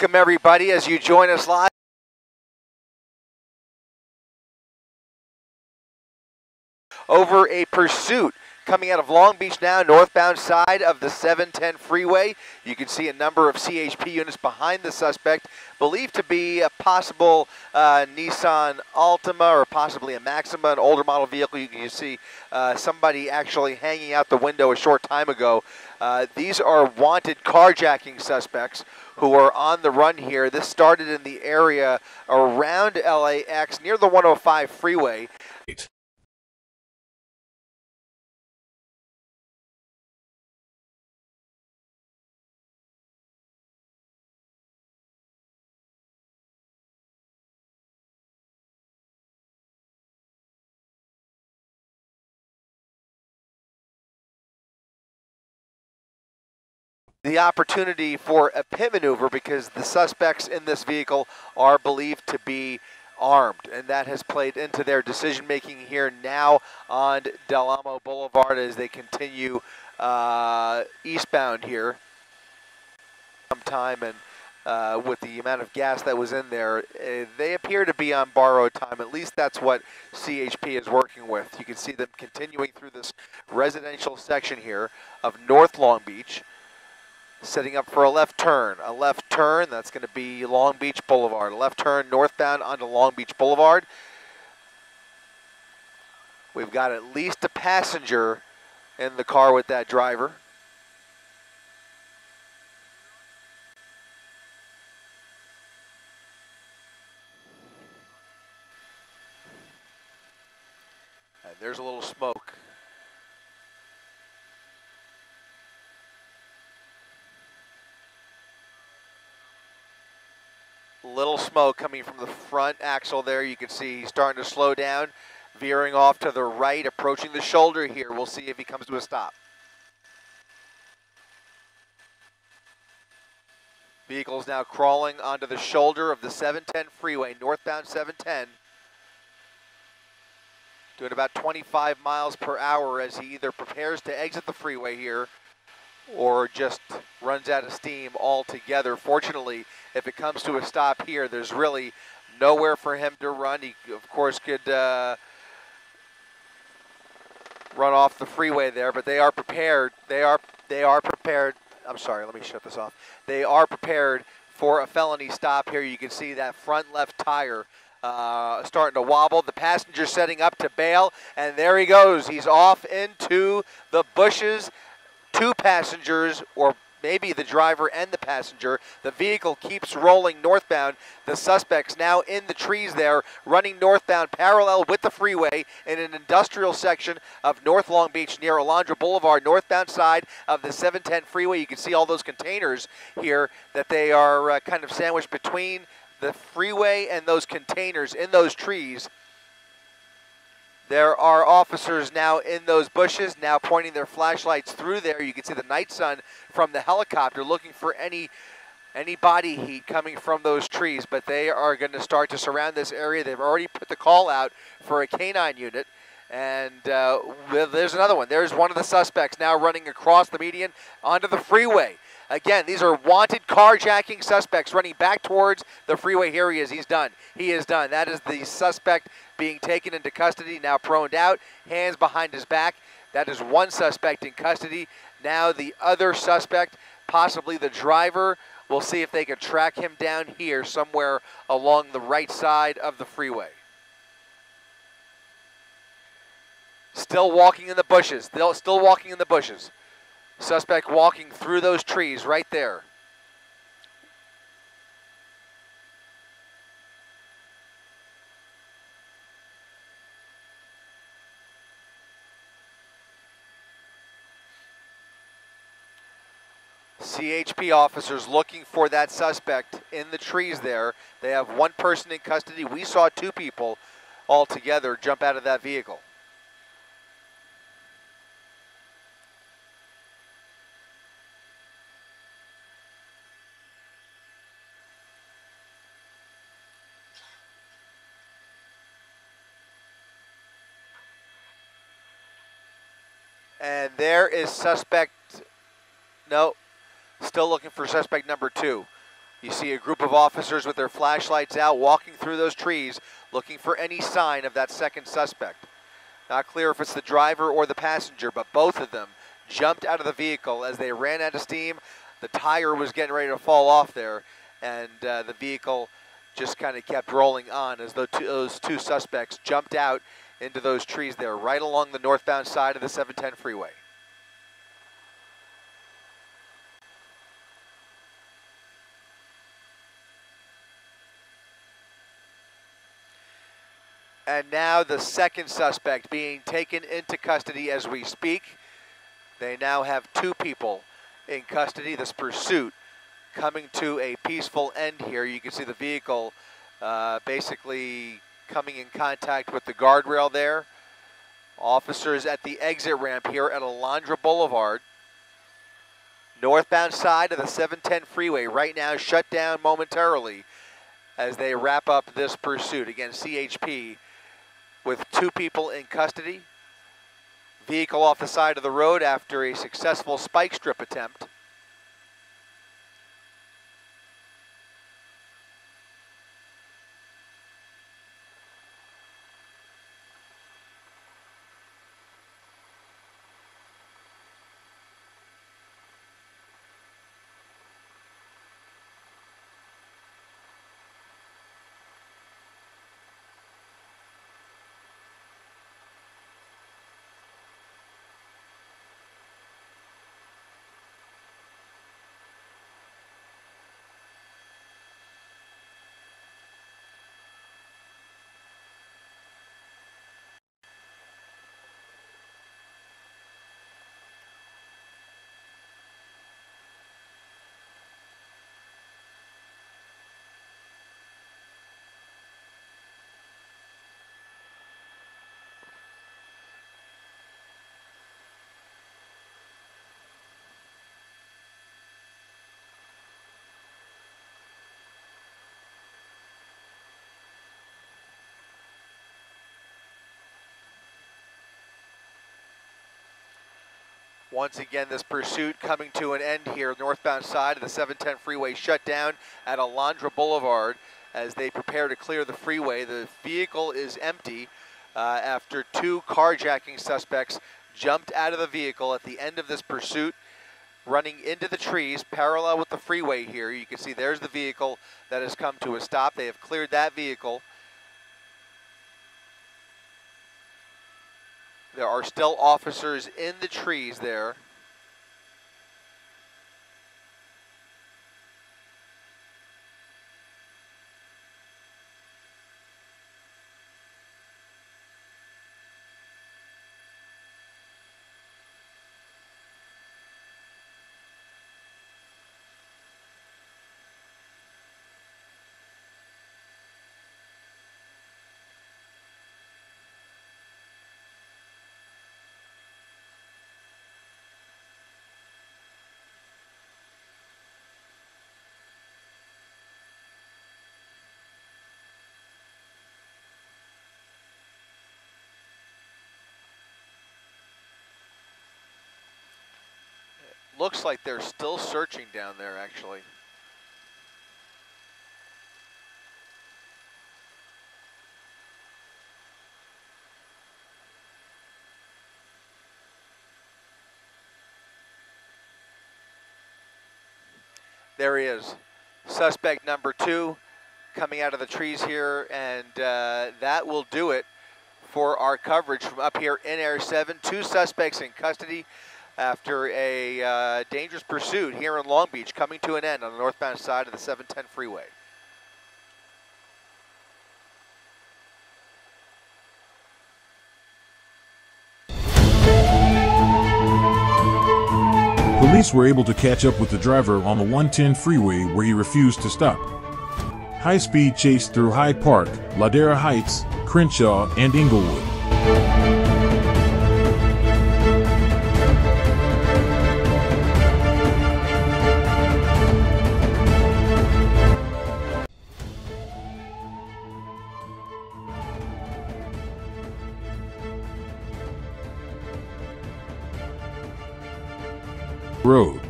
Welcome everybody as you join us live over a pursuit coming out of Long Beach now, northbound side of the 710 freeway. You can see a number of CHP units behind the suspect, believed to be a possible Nissan Altima or possibly a Maxima, an older model vehicle. You can see somebody actually hanging out the window a short time ago. These are wanted carjacking suspects who are on the run here. This started in the area around LAX near the 105 freeway. The opportunity for a pit maneuver because the suspects in this vehicle are believed to be armed, and that has played into their decision making here now on Del Amo Boulevard as they continue eastbound here. Sometime and with the amount of gas that was in there, they appear to be on borrowed time. At least that's what CHP is working with. You can see them continuing through this residential section here of North Long Beach, setting up for a left turn. A left turn, that's going to be Long Beach Boulevard. A left turn northbound onto Long Beach Boulevard. We've got at least a passenger in the car with that driver. And there's a little smoke. Little smoke coming from the front axle there. You can see he's starting to slow down, veering off to the right, approaching the shoulder here. We'll see if he comes to a stop. Vehicle's now crawling onto the shoulder of the 710 freeway, northbound 710. Doing about 25 miles per hour as he either prepares to exit the freeway here or just runs out of steam altogether. Fortunately, if it comes to a stop here, there's really nowhere for him to run. He, of course, could run off the freeway there, but they are prepared. They are prepared. I'm sorry, let me shut this off. They are prepared for a felony stop here. You can see that front left tire starting to wobble. The passenger setting up to bail, and there he goes. He's off into the bushes. Two passengers, or maybe the driver and the passenger. The vehicle keeps rolling northbound. The suspect's now in the trees there, running northbound parallel with the freeway in an industrial section of North Long Beach near Alondra Boulevard, northbound side of the 710 freeway. You can see all those containers here that they are kind of sandwiched between the freeway and those containers in those trees. There are officers now in those bushes, now pointing their flashlights through there. You can see the night sun from the helicopter looking for any body heat coming from those trees, but they are going to start to surround this area. They've already put the call out for a canine unit, and there's another one. There's one of the suspects now running across the median onto the freeway. Again, these are wanted carjacking suspects running back towards the freeway. Here he is. He's done. He is done. That is the suspect being taken into custody, now proned out, hands behind his back. That is one suspect in custody. Now the other suspect, possibly the driver, we'll see if they can track him down here somewhere along the right side of the freeway. Still walking in the bushes. Still walking in the bushes. Suspect walking through those trees right there. CHP officers looking for that suspect in the trees there. They have one person in custody. We saw two people altogether jump out of that vehicle. And there is suspect, no, still looking for suspect number two. You see a group of officers with their flashlights out walking through those trees looking for any sign of that second suspect. Not clear if it's the driver or the passenger, but both of them jumped out of the vehicle as they ran out of steam. The tire was getting ready to fall off there, and the vehicle just kind of kept rolling on as those two suspects jumped out into those trees there, right along the northbound side of the 710 freeway. And now the second suspect being taken into custody as we speak. They now have two people in custody. This pursuit coming to a peaceful end here. You can see the vehicle basically coming in contact with the guardrail there. Officers at the exit ramp here at Alondra Boulevard. Northbound side of the 710 freeway right now shut down momentarily as they wrap up this pursuit. Again, CHP with two people in custody. Vehicle off the side of the road after a successful spike strip attempt. Once again, this pursuit coming to an end here, northbound side of the 710 freeway shut down at Alondra Boulevard as they prepare to clear the freeway. The vehicle is empty after two carjacking suspects jumped out of the vehicle at the end of this pursuit, running into the trees parallel with the freeway here. You can see there's the vehicle that has come to a stop. They have cleared that vehicle. There are still officers in the trees there. Looks like they're still searching down there, actually. There he is, suspect number 2 coming out of the trees here, and that will do it for our coverage from up here in Air 7. 2 suspects in custody after a dangerous pursuit here in Long Beach coming to an end on the northbound side of the 710 freeway. Police were able to catch up with the driver on the 110 freeway where he refused to stop. High-speed chase through Hyde Park, Ladera Heights, Crenshaw, and Inglewood. Road.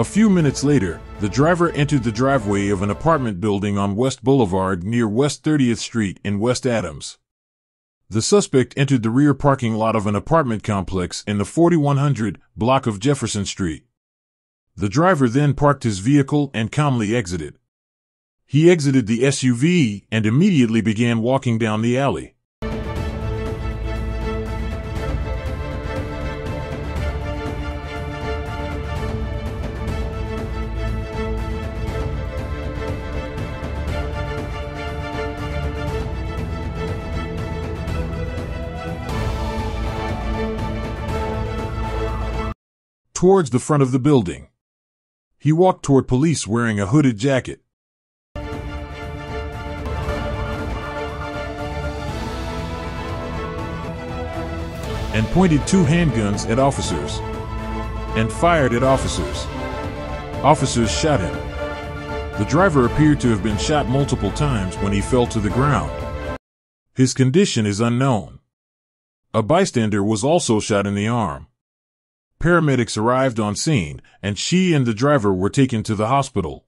A few minutes later, the driver entered the driveway of an apartment building on West Boulevard near West 30th Street in West Adams. The suspect entered the rear parking lot of an apartment complex in the 4100 block of Jefferson Street. The driver then parked his vehicle and calmly exited. He exited the SUV and immediately began walking down the alley. Towards the front of the building. He walked toward police wearing a hooded jacket. And pointed two handguns at officers. And fired at officers. Officers shot him. The driver appeared to have been shot multiple times when he fell to the ground. His condition is unknown. A bystander was also shot in the arm. Paramedics arrived on scene, and she and the driver were taken to the hospital.